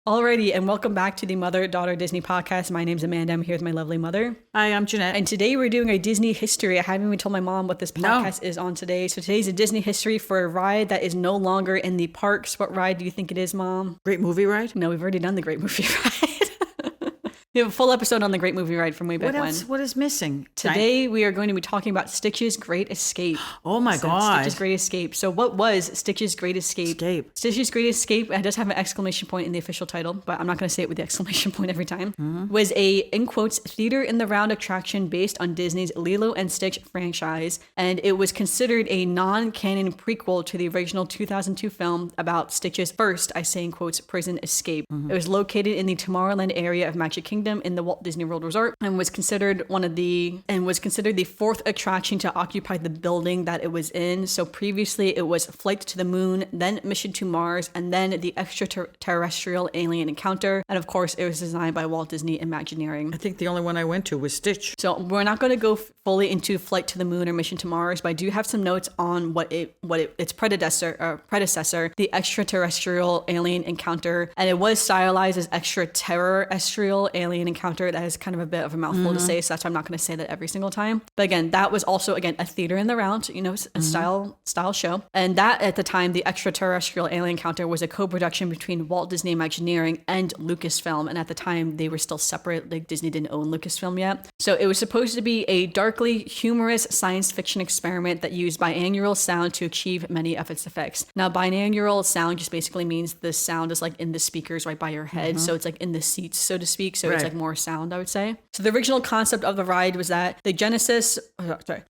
Alrighty, and welcome back to the Mother-Daughter Disney podcast. My name's Amanda. I'm here with my lovely mother. Hi, I'm Janette. And today we're doing a Disney history. I haven't even told my mom what this podcast is on today. So today's a Disney history for a ride that is no longer in the parks. What ride do you think it is, Mom? Great Movie Ride? No, we've already done the Great Movie Ride. We have a full episode on the Great Movie Ride from way back when. What is missing? Today we are going to be talking about Stitch's Great Escape. Oh my God. Stitch's Great Escape. So what was Stitch's Great Escape? Stitch's Great Escape, it does have an exclamation point in the official title, but I'm not going to say it with the exclamation point every time, was a, in quotes, theater in the round attraction based on Disney's Lilo and Stitch franchise. And it was considered a non-canon prequel to the original 2002 film about Stitch's first, I say in quotes, prison escape. It was located in the Tomorrowland area of Magic Kingdom in the Walt Disney World Resort and was considered the fourth attraction to occupy the building that it was in. So previously it was Flight to the Moon, then Mission to Mars, and then the Extraterrestrial Alien Encounter. And of course it was designed by Walt Disney Imagineering. I think the only one I went to was Stitch. So we're not going to go fully into Flight to the Moon or Mission to Mars, but I do have some notes on its predecessor, the Extraterrestrial Alien Encounter, and it was stylized as Extraterrestrial Alien Encounter. That is kind of a bit of a mouthful to say, so that's why I'm not going to say that every single time. But again, that was also a theater in the round, a style show. And that at the time, the Extraterrestrial Alien Encounter was a co-production between Walt Disney Imagineering and Lucasfilm. And at the time, they were still separate. Like Disney didn't own Lucasfilm yet. So it was supposed to be a darkly humorous science fiction experiment that used binaural sound to achieve many of its effects. Now, binaural sound just basically means the sound is like in the speakers right by your head. So it's like in the seats, so to speak. So it's like more sound, I would say. So the original concept of the ride was that the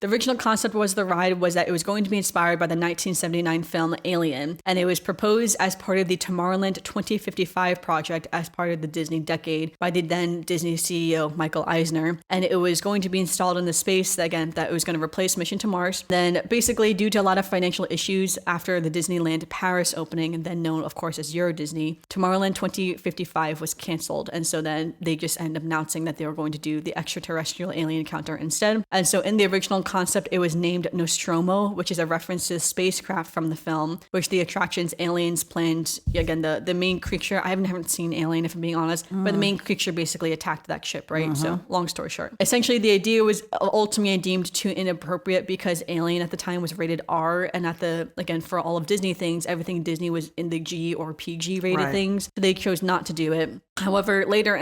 original concept was the ride was that it was going to be inspired by the 1979 film Alien, and it was proposed as part of the Tomorrowland 2055 project as part of the Disney decade by the then Disney CEO Michael Eisner, and it was going to be installed in the space that it was going to replace Mission to Mars. Then basically due to a lot of financial issues after the Disneyland Paris opening, and then known of course as Euro Disney, Tomorrowland 2055 was canceled, and so then they just ended up announcing that they were going to do the Extraterrestrial Alien Encounter instead. And so in the original concept, it was named Nostromo, which is a reference to the spacecraft from the film, which the attraction's aliens planned. Again, the main creature, I haven't seen Alien if I'm being honest, but the main creature basically attacked that ship, right? So long story short, essentially the idea was ultimately deemed too inappropriate because Alien at the time was rated R, and for all of Disney things, everything Disney was in the G or PG rated things. So they chose not to do it. However, later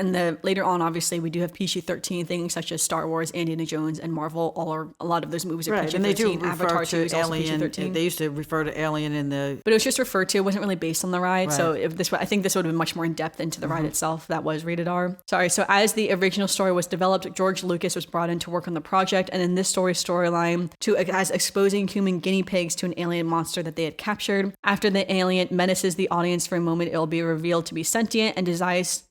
on, obviously, we do have PG-13 things such as Star Wars, Indiana Jones, and Marvel. A lot of those movies are PG-13. And they do Avatar refer to Alien. PG-13. They used to refer to Alien in the... But it was just referred to. It wasn't really based on the ride. So I think this would have been much more in depth into the ride itself. That was rated R. So as the original story was developed, George Lucas was brought in to work on the project. And in this storyline, as exposing human guinea pigs to an alien monster that they had captured. After the alien menaces the audience for a moment, it'll be revealed to be sentient and desires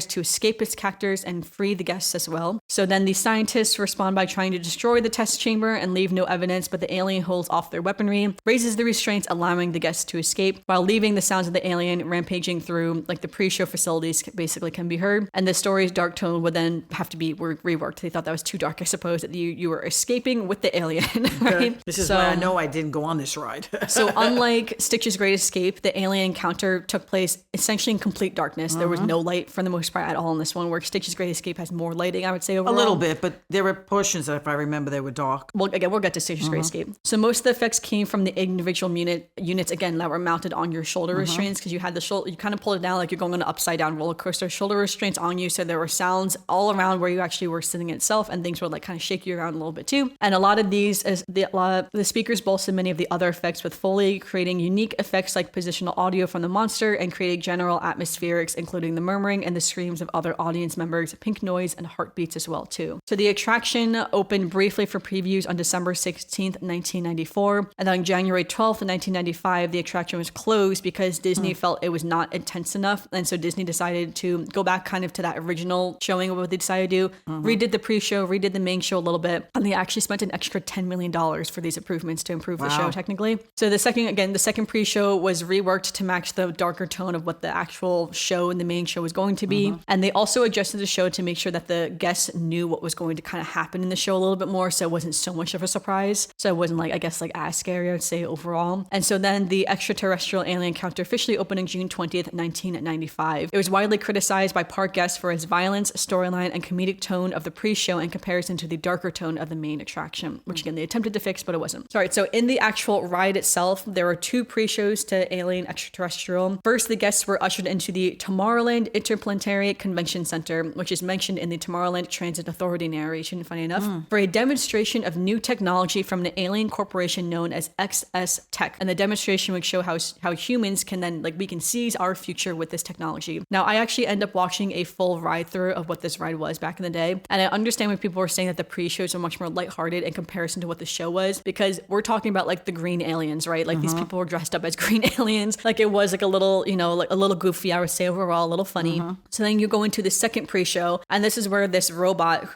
to escape its captors and free the guests as well. So then the scientists respond by trying to destroy the test chamber and leave no evidence, but the alien holds off their weaponry, raises the restraints, allowing the guests to escape, while leaving the sounds of the alien rampaging through the pre-show facilities basically can be heard. And the story's dark tone would then have to be reworked. They thought that was too dark, I suppose, that you were escaping with the alien, right? This is why I know I didn't go on this ride. So unlike Stitch's Great Escape, the alien encounter took place essentially in complete darkness. There was no light for the most part at all in this one, where Stitch's Great Escape has more lighting, I would say, overall. A little bit, but there were portions that, if I remember, they were dark. Well, again, we'll get to Stitch's Great Escape. So most of the effects came from the individual units, again, that were mounted on your shoulder restraints, because you had the shoulder, you kind of pulled it down like you're going on an upside down roller coaster, shoulder restraints on you, so there were sounds all around where you actually were sitting itself, and things would kind of shake you around a little bit too. And a lot of the speakers bolstered many of the other effects with Foley, creating unique effects like positional audio from the monster and creating general atmospherics, including the murmuring and the screams of other audience members, pink noise, and heartbeats as well too. So the attraction opened briefly for previews on December 16th, 1994, and then on January 12th, 1995, the attraction was closed because Disney felt it was not intense enough, and so Disney decided to go back kind of to that original showing of what they decided to do, redid the pre-show, redid the main show a little bit, and they actually spent an extra $10 million for these improvements to improve the show technically. So the second pre-show was reworked to match the darker tone of what the actual show and the main show was going to be. And they also adjusted the show to make sure that the guests knew what was going to kind of happen in the show a little bit more, so it wasn't so much of a surprise. So it wasn't like, I guess, like as scary, I would say, overall. And so then the extraterrestrial alien encounter officially opened on June 20th, 1995. It was widely criticized by park guests for its violence, storyline, and comedic tone of the pre-show in comparison to the darker tone of the main attraction, which again, they attempted to fix, but it wasn't. Sorry, so in the actual ride itself, there were 2 pre-shows to Alien Extraterrestrial. First, the guests were ushered into the Tomorrowland Interplanetary Convention Center, which is mentioned in the Tomorrowland Transit Authority narration, funny enough, for a demonstration of new technology from an alien corporation known as XS Tech. And the demonstration would show how humans can then, like, we can seize our future with this technology. Now, I actually end up watching a full ride through of what this ride was back in the day. And I understand when people were saying that the pre-shows are much more lighthearted in comparison to what the show was, because we're talking about like the green aliens, right? Like these people were dressed up as green aliens. Like it was like a little, you know, like a little goofy, I would say overall, a little funny. So then you go into the second pre-show, and this is where this robot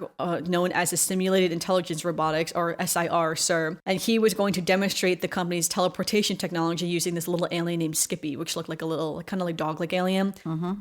known as the Simulated Intelligence Robotics, or SIR, SIR, and he was going to demonstrate the company's teleportation technology using this little alien named Skippy, which looked like a little, kind of like dog-like alien.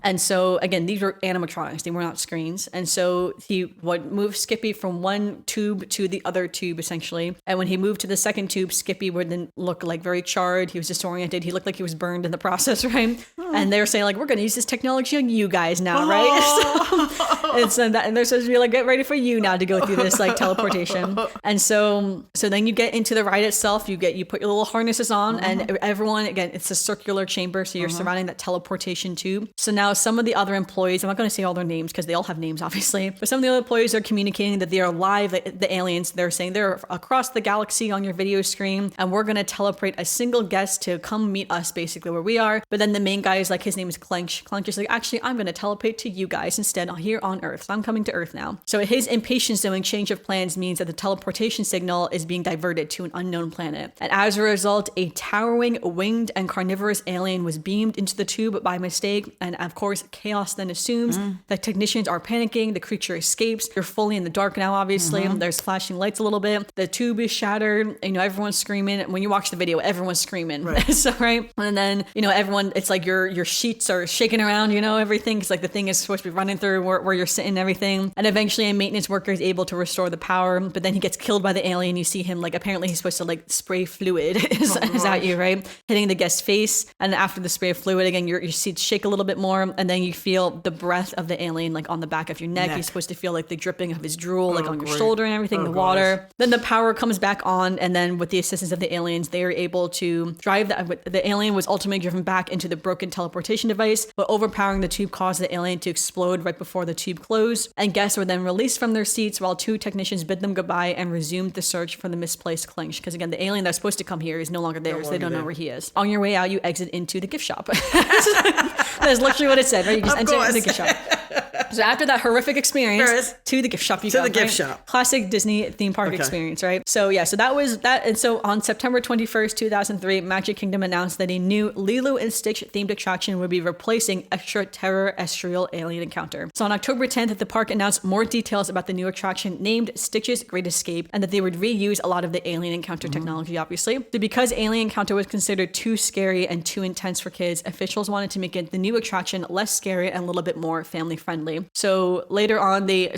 And so again, these were animatronics, they were not screens. And so he would move Skippy from one tube to the other tube, essentially. And when he moved to the second tube, Skippy would then look like very charred. He was disoriented. He looked like he was burned in the process, right? And they were saying like, we're going to use this technology on you guys now, right? So, and they're supposed to be like, get ready for you now to go through this like teleportation. And so then you get into the ride itself. You put your little harnesses on, and everyone, again, it's a circular chamber, so you're surrounding that teleportation tube. So now some of the other employees, I'm not going to say all their names because they all have names, obviously, but some of the other employees are communicating that they are live. The aliens, they're saying they're across the galaxy on your video screen, and we're going to teleport a single guest to come meet us basically where we are. But then the main guy is like, his name is Clench. Clench is like, actually, I'm going to teleport to you guys instead here on Earth. So I'm coming to Earth now. So his impatience doing change of plans means that the teleportation signal is being diverted to an unknown planet. And as a result, a towering winged and carnivorous alien was beamed into the tube by mistake. And of course, chaos then assumes. The technicians are panicking. The creature escapes. You're fully in the dark now, obviously. There's flashing lights a little bit. The tube is shattered. You know, everyone's screaming. When you watch the video, everyone's screaming. Right. So, right. And then, you know, everyone, it's like your sheets are shaking around, you know, everything. Because like the thing is supposed to be running through where you're sitting and everything. And eventually a maintenance worker is able to restore the power. But then he gets killed by the alien. You see him like, apparently he's supposed to like spray fluid is at you, right? Hitting the guest's face. And after the spray of fluid, again, your seats shake a little bit more. And then you feel the breath of the alien like on the back of your neck. You're supposed to feel like the dripping of his drool like on your shoulder and everything, the water. Then the power comes back on, and then with the assistance of the aliens, they are able to drive the alien was ultimately driven back into the broken teleportation device, but overpowering the tube caused the alien to explode right before the tube closed, and guests were then released from their seats while 2 technicians bid them goodbye and resumed the search for the misplaced Clench, because again, the alien that's supposed to come here is no longer there, so they don't know where he is. On your way out, you exit into the gift shop. That's literally what it said, right? You just enter into the gift shop. So after that horrific experience, to the gift shop you go. To the gift shop. Classic Disney theme park experience, right? So yeah, so that was that. And so on September 21st, 2003, Magic Kingdom announced that a new Lilo and Stitch themed attraction would be replacing Extraterrestrial Alien Encounter. So on October 10th, the park announced more details about the new attraction named Stitch's Great Escape, and that they would reuse a lot of the Alien Encounter technology, obviously. So because Alien Encounter was considered too scary and too intense for kids, officials wanted to make it the new attraction less scary and a little bit more family friendly. So later on, the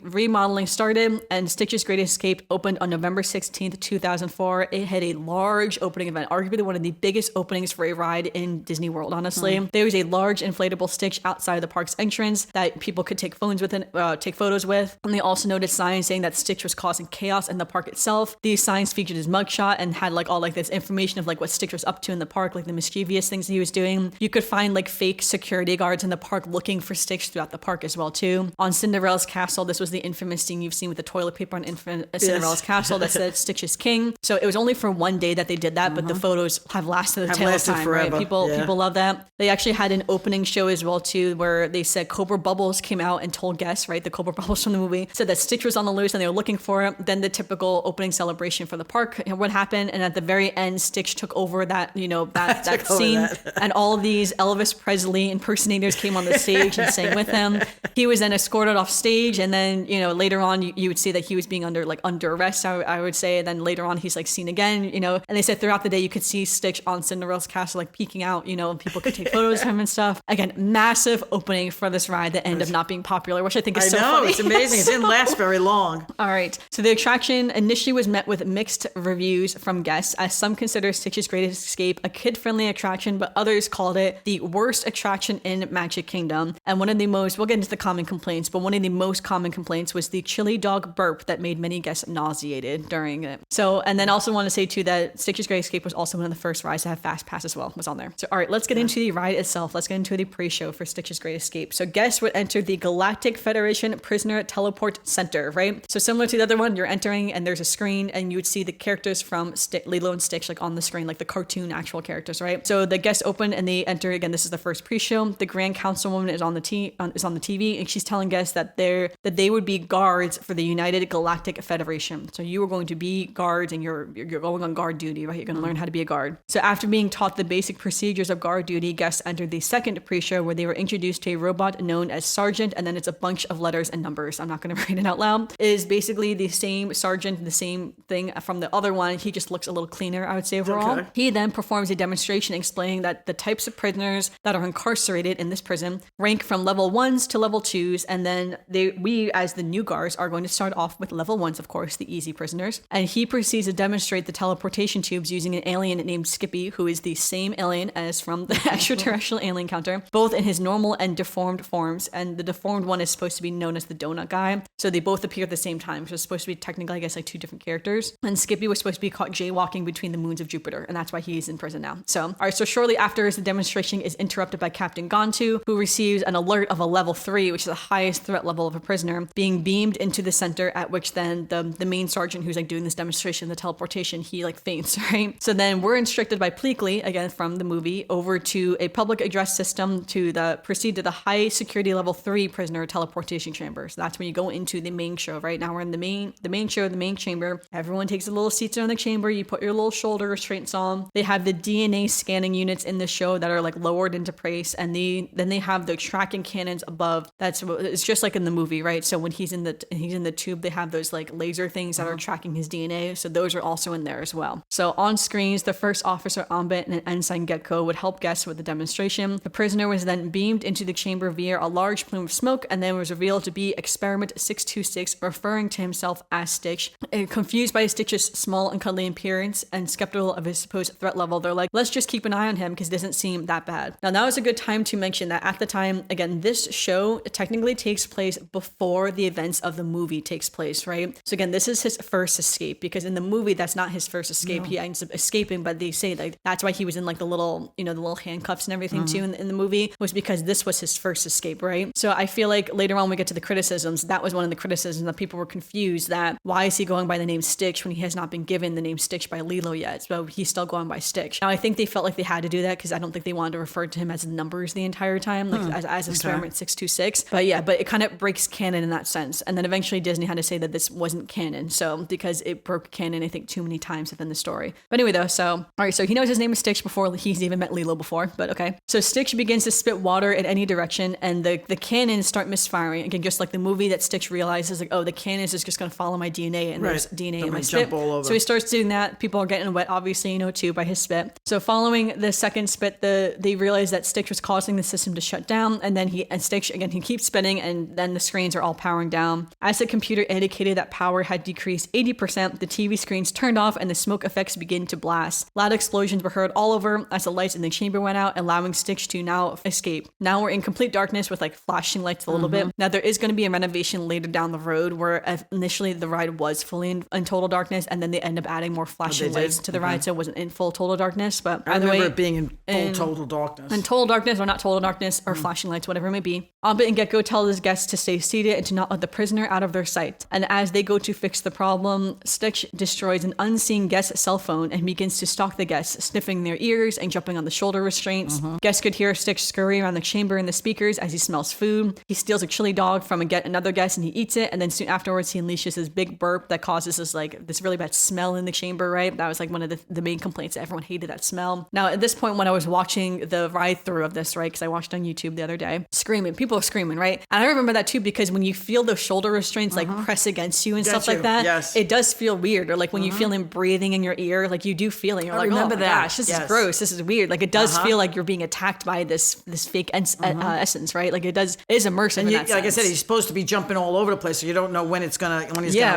remodeling started, and Stitch's Great Escape opened on November 16th, 2004. It had a large opening event, arguably one of the biggest openings for a ride in Disney World, honestly. There was a large inflatable Stitch outside of the park's entrance that people could take photos with. And they also noted signs saying that Stitch was causing chaos in the park itself. These signs featured his mugshot and had like all like this information of like what Stitch was up to in the park, like the mischievous things he was doing. You could find like fake security guards in the park looking for Stitch throughout the park as well too. On Cinderella's castle, this was the infamous thing you've seen with the toilet paper on Cinderella's castle that said Stitch is king. So it was only for one day that they did that, but the photos have lasted a tail of time, forever. Right? People love that. They actually had an opening show as well too, where they said Cobra Bubbles came out and told guests, right, the Cobra Bubbles from the movie, said that Stitch was on the loose and they were looking for it. Then the typical opening celebration for the park, what happened, and at the very end, Stitch took over that, you know, that scene, and all of these Elvis Presley impersonators came on the stage and sang staying with him. He was then escorted off stage, and then, you know, later on you would see that he was being under arrest, I would say. And then later on he's like seen again, you know, and they said throughout the day you could see Stitch on Cinderella's castle like peeking out, you know, and people could take photos of him and stuff. Again, massive opening for this ride that ended up not being popular, which I think is so funny. It's amazing. It didn't last very long. All right. So the attraction initially was met with mixed reviews from guests, as some consider Stitch's Greatest Escape a kid-friendly attraction, but others called it the worst attraction in Magic Kingdom. And one of the most, we'll get into the common complaints, but one of the most common complaints was the chili dog burp that made many guests nauseated during it. So, and then also want to say too that Stitch's Great Escape was also one of the first rides to have Fast Pass as well, was on there. So, all right, let's get into the ride itself. Let's get into the pre-show for Stitch's Great Escape. So guests would enter the Galactic Federation Prisoner Teleport Center, right? So similar to the other one, you're entering and there's a screen and you would see the characters from Lilo and Stitch like on the screen, like the cartoon actual characters, right? So the guests open and they enter. Again, this is the first pre-show. The Grand Councilwoman is on the TV, and she's telling guests that they would be guards for the United Galactic Federation. So you are going to be guards, and you're going on guard duty, right? You're going to learn how to be a guard. So after being taught the basic procedures of guard duty, guests entered the second pre-show, where they were introduced to a robot known as Sergeant, and then it's a bunch of letters and numbers. I'm not going to read it out loud. It is basically the same Sergeant, the same thing from the other one. He just looks a little cleaner, I would say, overall. Okay. He then performs a demonstration explaining that the types of prisoners that are incarcerated in this prison rank from level 1s to level 2s, and then we as the new guards are going to start off with level 1s, of course, the easy prisoners. And he proceeds to demonstrate the teleportation tubes using an alien named Skippy, who is the same alien as from the extraterrestrial alien counter, both in his normal and deformed forms. And the deformed one is supposed to be known as the donut guy. So they both appear at the same time. So it's supposed to be technically, I guess, like two different characters. And Skippy was supposed to be caught jaywalking between the moons of Jupiter, and that's why he's in prison now. So, all right, so shortly after, the demonstration is interrupted by Captain Gontu, who receives an alert of a level 3, which is the highest threat level of a prisoner, being beamed into the center, at which then the main sergeant who's like doing this demonstration, the teleportation, he like faints, right? So then we're instructed by Pleakley, again from the movie, over to a public address system to proceed to the high security level 3 prisoner teleportation chamber. So that's when you go into the main show. Right now we're in the main show, the main chamber. Everyone takes a little seats around the chamber. You put your little shoulder restraints on. They have the DNA scanning units in the show that are like lowered into place, and then they have the tracking cannons above. It's just like in the movie, right? So when he's in the tube, they have those like laser things that are tracking his DNA. So those are also in there as well. So on screens, the first officer Ambit and Ensign Gecko would help guests with the demonstration. The prisoner was then beamed into the chamber via a large plume of smoke, and then was revealed to be Experiment 626, referring to himself as Stitch. Confused by Stitch's small and cuddly appearance and skeptical of his supposed threat level, they're like, let's just keep an eye on him because it doesn't seem that bad. Now that was a good time to mention that at the time, again, this show technically takes place before the events of the movie takes place, right? So again, this is his first escape, because in the movie, that's not his first escape. No. He ends up escaping, but they say like that's why he was in like the little handcuffs and everything too in the movie, was because this was his first escape, right? So I feel like later on when we get to the criticisms, that was one of the criticisms that people were confused that why is he going by the name Stitch when he has not been given the name Stitch by Lilo yet? So he's still going by Stitch. Now I think they felt like they had to do that because I don't think they wanted to refer to him as numbers the entire time, like as Experiment 626. But yeah, but it kind of breaks canon in that sense. And then eventually Disney had to say that this wasn't canon. So because it broke canon, I think, too many times within the story. But anyway though, so all right, so he knows his name is Stitch before he's even met Lilo before, but okay. So Stitch begins to spit water in any direction, and the cannons start misfiring. Again, just like the movie, that Stitch realizes like, oh, the cannons is just going to follow my DNA, and there's DNA in my spit. So he starts doing that. People are getting wet, obviously, too, by his spit. So following the second spit, they realize that Stitch was causing the system to shut down, and then Stitch, again, he keeps spitting, and then the screens are all powering down. As the computer indicated that power had decreased 80%, the TV screens turned off, and the smoke effects begin to blast. Loud explosions were heard all over as the lights in the chamber went out, allowing Stitch to now escape. Now we're in complete darkness with like flashing lights a little bit. Now there is going to be a renovation later down the road where initially the ride was fully in total darkness, and then they end up adding more flashing lights to the ride, so it wasn't in full total darkness. But I remember it being in full total darkness. In total darkness, or not total darkness, or flashing lights, whatever it may be. Ambit and Gecko tell his guests to stay seated and to not let the prisoner out of their sight. And as they go to fix the problem, Stitch destroys an unseen guest's cell phone and begins to stalk the guests, sniffing their ears and jumping on the shoulder restraints. Guests could hear Stitch scurry around the chamber in the speakers as he smells food. He steals a chili dog from another guest and he eats it, and then soon afterwards he unleashes his big burp that causes this really bad smell in the chamber, right? That was like one of the main complaints. Everyone hated that smell. Now at this point when I was watching the ride through of this, right, because I watched it on YouTube the other day, screaming. People are screaming, right? And I remember that too, because when you feel the shoulder restraints like press against you and stuff like that, it does feel weird. Or like when you feel him breathing in your ear, like you do feel it. You're like, oh my gosh, this is gross. This is weird. Like it does feel like you're being attacked by this fake essence, right? Like it is immersive. And like I said, he's supposed to be jumping all over the place, so you don't know when he's gonna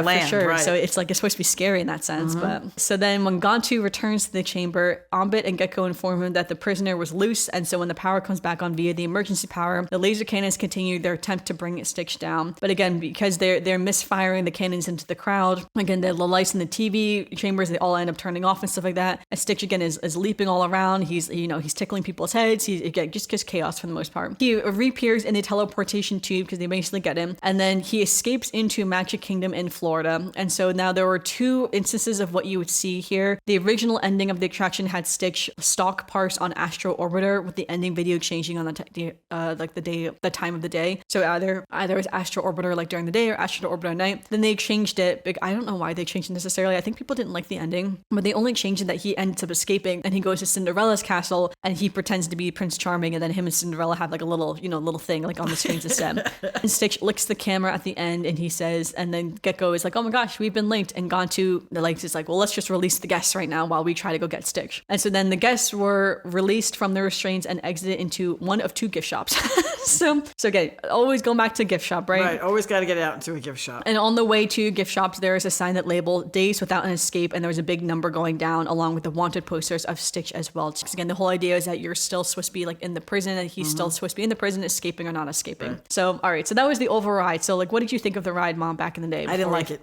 land. For sure. Right. So it's like it's supposed to be scary in that sense. But so then when Gantu returns to the chamber, Ambit and Gecko inform him that the prisoner was loose, and so when the power comes back on via the emergency power, the laser cannons continue their attempt to bring Stitch down. But again, because they're misfiring the cannons into the crowd, again the lights in the TV chambers, they all end up turning off and stuff like that. And Stitch again is leaping all around. He's tickling people's heads. He again just chaos for the most part. He reappears in a teleportation tube because they basically get him, and then he escapes into Magic Kingdom in Florida. And so now there were two instances of what you would see here. The original ending of the attraction had Stitch stalk Parks on Astro Orbiter, with the ending video changing on the time of the day. So either it's Astro Orbiter like during the day or Astro Orbiter at night. Then they changed it. I don't know why they changed it necessarily. I think people didn't like the ending, but they only changed it that he ends up escaping and he goes to Cinderella's castle and he pretends to be Prince Charming, and then him and Cinderella have like a little thing like on the screens instead. And Stitch licks the camera at the end and he says, and then Gecko is like, oh my gosh, we've been linked. And Gantu is like, well, let's just release the guests right now while we try to go get Stitch. And so then the guests were released from the restraints and exited into one of two gift shops. so again, always go back to gift shop, right? Right, always got to get out into a gift shop. And on the way to gift shops, there is a sign that labeled Days Without an Escape, and there was a big number going down along with the wanted posters of Stitch as well. Because again, the whole idea is that you're still supposed to be like in the prison, and he's still supposed to be in the prison, escaping or not escaping. Right. So, all right, so that was the overall ride. So like, what did you think of the ride, Mom, back in the day? I didn't like it.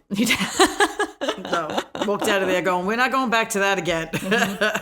So walked out of there going, we're not going back to that again.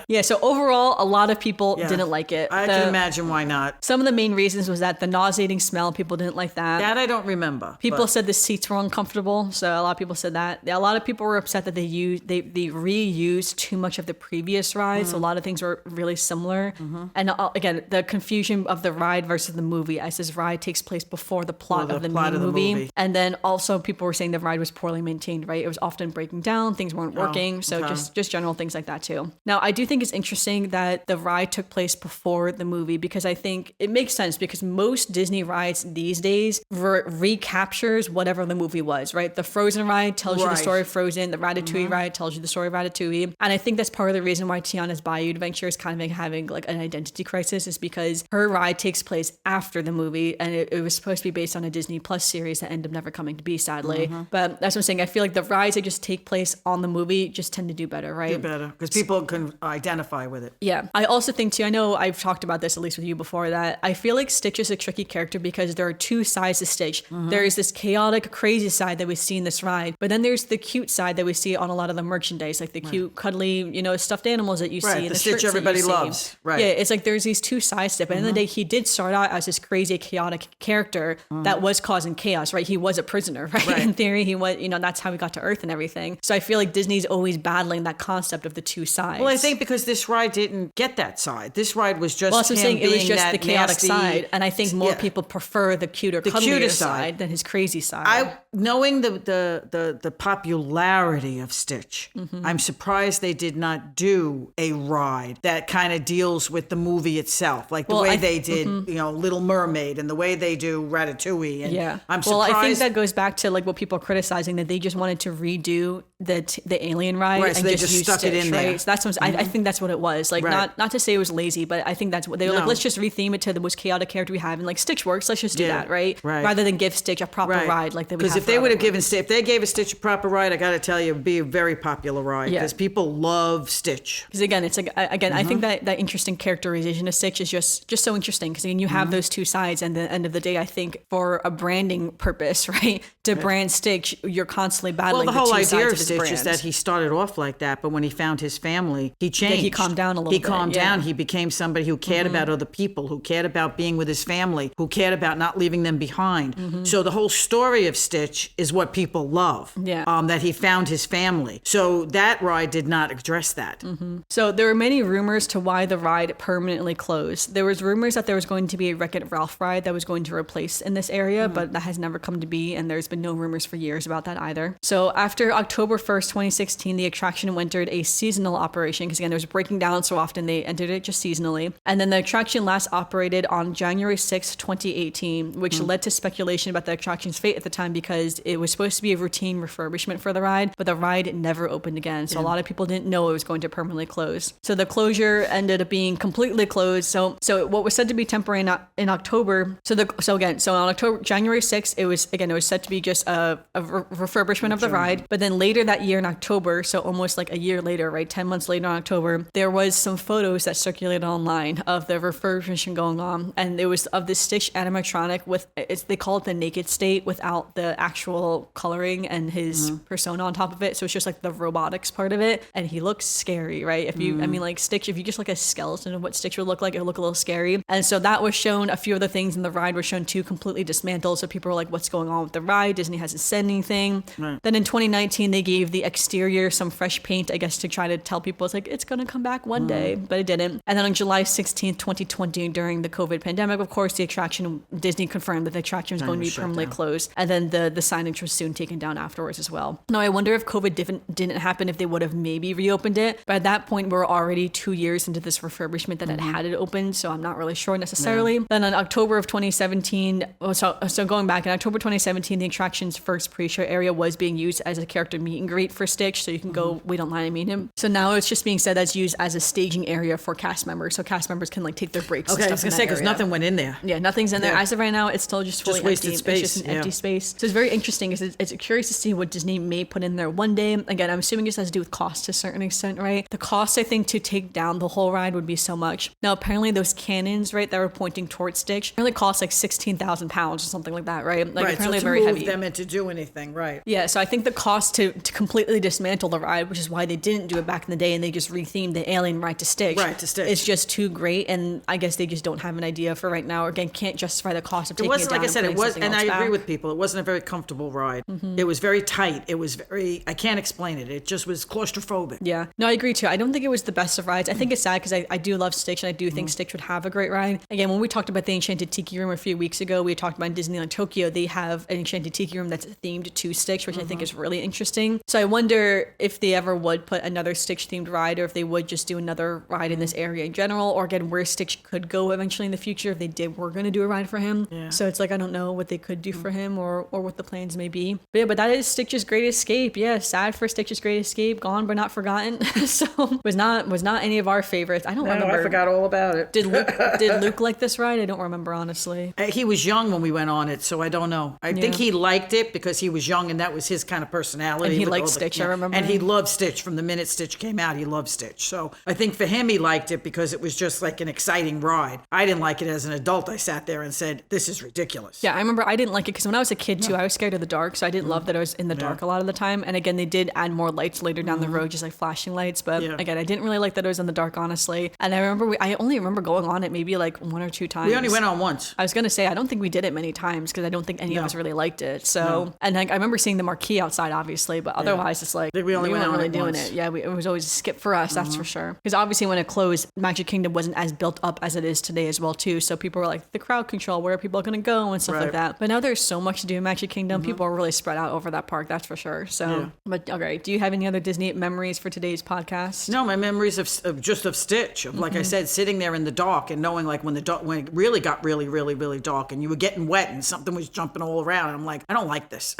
Yeah, so overall, a lot of people didn't like it. I can imagine why not. Some of the main reasons was that the nauseating smell, people didn't like that. That I don't remember. People said the seats were uncomfortable, so a lot of people said that. A lot of people were upset that they reused too much of the previous ride, so a lot of things were really similar. And again, the confusion of the ride versus the movie, as this ride takes place before the plot of the main movie. And then also people were saying the ride was poorly maintained, right? It was often breaking down, things weren't working, so just general things like that too. Now, I do think it's interesting that the ride took place before the movie, because I think it makes sense, because most Disney rides these days recaptures whatever the movie was, right? The Frozen ride tells you the story of Frozen, the Ratatouille ride tells you the story of Ratatouille, and I think that's part of the reason why Tiana's Bayou Adventure is kind of having like an identity crisis, is because her ride takes place after the movie, and it was supposed to be based on a Disney Plus series that ended up never coming to be, sadly. But that's what I'm saying. I feel like the rides that just take place on the movie just tend to do better, right? Do better, because people can identify with it. Yeah. I also think too, I know I've talked about this at least with you before, that I feel like Stitch is a tricky character because there are two sides to Stitch. There is this chaotic, crazy side that we see in this ride, but then there's the cute side that we see on a lot of the merchandise, like the cute, cuddly, stuffed animals that you see. The Stitch everybody loves. Right. Yeah, it's like there's these two sides to it. But at the end of the day, he did start out as this crazy, chaotic character that was causing chaos, right? He was a prisoner, right? In theory, he was, that's how he got to Earth and everything. So I feel like Disney's always battling that concept of the two sides. Well, I think because this ride didn't get that side. This ride was just that's what I'm saying. It was just the chaotic side, and I think more people prefer the cuddlier side than his crazy side. Knowing the popularity of Stitch, I'm surprised they did not do a ride that kind of deals with the movie itself, like the way they did, Little Mermaid, and the way they do Ratatouille. And I'm surprised. I think that goes back to like what people are criticizing, that they just wanted to redo the alien ride, right? And So they just stuck Stitch, it in right? there. So that's what I think that's what it was. Like not to say it was lazy, but I think that's what they were like. Let's just retheme it to the most chaotic character we have, and like Stitch works. Let's just do that, right? Rather than give Stitch a proper ride like they would. Because if they would have if they gave a Stitch a proper ride, I got to tell you, it'd be a very popular ride, because people love Stitch. Because again, it's like I think that interesting characterization of Stitch is just so interesting, because you have those two sides, and at the end of the day, I think for a branding purpose, right, to brand Stitch, you're constantly battling. Well, the whole two idea sides of Stitch is that he started off like that, but when he found his family, he changed. He calmed down a little bit. He calmed down. He became somebody who cared about other people, who cared about being with his family, who cared about not leaving them behind. So the whole story of Stitch Stitch is what people love. Yeah. That he found his family. So that ride did not address that. So there were many rumors to why the ride permanently closed. There was rumors that there was going to be a Wreck-It Ralph ride that was going to replace in this area, but that has never come to be, and there's been no rumors for years about that either. So after October 1st, 2016, the attraction entered a seasonal operation, because again, there was breaking down so often they entered it just seasonally. And then the attraction last operated on January 6th, 2018, which led to speculation about the attraction's fate at the time, because it was supposed to be a routine refurbishment for the ride, but the ride never opened again. So a lot of people didn't know it was going to permanently close. So the closure ended up being completely closed. So what was said to be temporary in October. So on January 6th, it was said to be just a refurbishment of the ride. But then later that year in October, so almost like a year later, right, 10 months later in October, there was some photos that circulated online of the refurbishment going on, and it was of the Stitch animatronic with they call it the naked state without the actual coloring and his persona on top of it. So it's just like the robotics part of it, and he looks scary, right? If you, I mean, like Stitch, if you just like a skeleton of what Stitch would look like, it would look a little scary. And so that was shown. A few other things in the ride were shown too, completely dismantled. So people were like, "What's going on with the ride? Disney hasn't said anything." Right. Then in 2019, they gave the exterior some fresh paint, I guess, to try to tell people it's like it's gonna come back one day, but it didn't. And then on July 16th, 2020, during the COVID pandemic, of course, Disney confirmed that the attraction was going to be permanently closed, and then the signage was soon taken down afterwards as well. Now, I wonder if COVID didn't happen, if they would have maybe reopened it. But at that point, we're already 2 years into this refurbishment that had it open, so I'm not really sure necessarily. Yeah. Then in October of 2017, so going back, in October 2017, the attraction's first pre-show area was being used as a character meet and greet for Stitch, so you can go wait online and meet him. So now it's just being said that's used as a staging area for cast members, so cast members can like take their breaks. Okay, I was gonna say, because nothing went in there. Yeah, nothing's in there. As of right now, it's still just fully wasted empty. space. It's just an empty space. So it's very interesting. It's curious to see what Disney may put in there one day. Again, I'm assuming this has to do with cost to a certain extent, right? The cost, I think, to take down the whole ride would be so much. Now, apparently those cannons, right, that were pointing towards Stitch, really cost like 16,000 pounds or something like that, right? Like apparently so to very move heavy. them and to do anything, right? Yeah, so I think the cost to completely dismantle the ride, which is why they didn't do it back in the day and they just rethemed the alien ride to Stitch. Right, to Stitch. It's just too great, and I guess they just don't have an idea for right now. Again, can't justify the cost of taking it down. Like I said, it was, and I agree back. with people. It wasn't a very comfortable ride. It was very tight. It was very, I can't explain it. It just was claustrophobic. Yeah, no, I agree too. I don't think it was the best of rides. I think it's sad because I do love Stitch, and I do think Stitch would have a great ride. Again, when we talked about the Enchanted Tiki Room a few weeks ago, we talked about Disneyland Tokyo. They have an Enchanted Tiki Room that's themed to Stitch, which I think is really interesting. So I wonder if they ever would put another Stitch themed ride, or if they would just do another ride in this area in general, or again, where Stitch could go eventually in the future if they were going to do a ride for him. Yeah. So it's like, I don't know what they could do for him or what the plans may be. But yeah, but that is Stitch's Great Escape. Yeah, sad for Stitch's Great Escape. Gone but not forgotten. So was not any of our favorites. I don't remember. I forgot all about it. Did Luke like this ride? I don't remember, honestly. He was young when we went on it, so I don't know. I think he liked it because he was young and that was his kind of personality. And he liked Stitch, I remember. And he loved Stitch. From the minute Stitch came out, he loved Stitch. So I think for him, he liked it because it was just like an exciting ride. I didn't like it as an adult. I sat there and said, this is ridiculous. Yeah, I remember I didn't like it because when I was a kid too, I was scared of the dark, so I didn't love that I was in the dark a lot of the time. And again, they did add more lights later down the road, just like flashing lights. But again, I didn't really like that I was in the dark, honestly. And I remember I only remember going on it maybe like 1 or 2 times. We only went on once. I was gonna say I don't think we did it many times because I don't think any of us really liked it. So and like, I remember seeing the marquee outside, obviously, but otherwise it's like we only went weren't on really it doing once. it. Yeah, it was always a skip for us, that's for sure. Because obviously when it closed, Magic Kingdom wasn't as built up as it is today as well too. So people were like, the crowd control, where are people gonna go and stuff like that. But now there's so much to do in Magic Kingdom. People are really spread out over that park, that's for sure. So but okay, do you have any other Disney memories for today's podcast? No, my memories of Stitch, of like I said, sitting there in the dark and knowing like when it really got really dark and you were getting wet and something was jumping all around, and I'm like, I don't like this.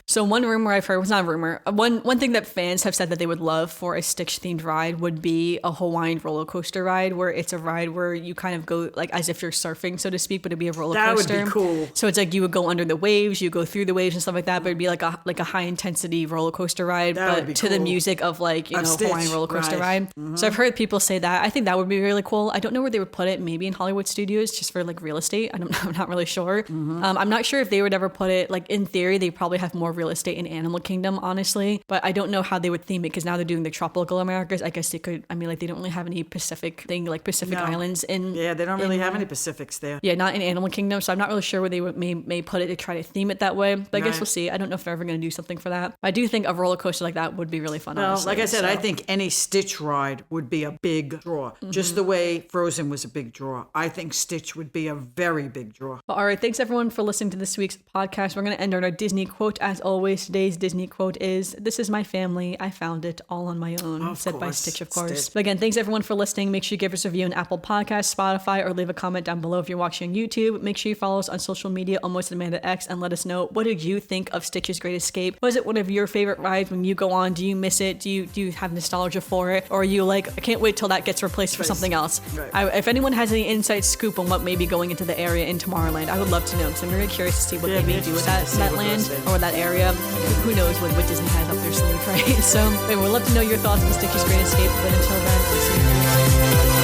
So one rumor I've heard, was not a rumor, one thing that fans have said that they would love for a Stitch themed ride would be a Hawaiian roller coaster ride, where it's a ride where you kind of go like as if you're surfing, so to speak, but it'd be a roller coaster. That would be cool. So it's like you would go under the waves, you go through the waves and stuff like that, but it'd be like a high intensity roller coaster ride, but to the music of like, you know, Stitch, Hawaiian roller coaster ride. So I've heard people say that. I think that would be really cool. I don't know where they would put it, maybe in Hollywood Studios just for like real estate. I'm not really sure. I'm not sure if they would ever put it, like in theory, they probably have more real estate in Animal Kingdom, honestly, but I don't know how they would theme it because now they're doing the tropical Americas. I guess they could, I mean, like they don't really have any Pacific thing, like Pacific Islands in. Yeah, they don't really have any Pacifics there. Yeah, not in Animal Kingdom. So I'm not really sure where they would may put it to try to theme it that way. way. But I guess we'll see. I don't know if they're ever going to do something for that. I do think a roller coaster like that would be really fun. Well, honestly, like I said, so. I think any Stitch ride would be a big draw. Just the way Frozen was a big draw. I think Stitch would be a very big draw. Well, all right. Thanks everyone for listening to this week's podcast. We're going to end on our Disney quote. As always, today's Disney quote is, "This is my family. I found it all on my own." Said by Stitch, of course. Stitch. But again, thanks everyone for listening. Make sure you give us a review on Apple Podcasts, Spotify, or leave a comment down below if you're watching on YouTube. Make sure you follow us on social media, Almost Amanda X, and let us know, what did you think of Stitch's Great Escape? Was it one of your favorite rides when you go on? Do you miss it? Do you have nostalgia for it? Or are you like, I can't wait till that gets replaced for something else? Right. If anyone has any inside scoop on what may be going into the area in Tomorrowland, I would love to know, because I'm very curious to see what they may do with that land or that area. Who knows what Disney has up their sleeve, right? So anyway, we'd love to know your thoughts on Stitch's Great Escape. But until then, we'll see you.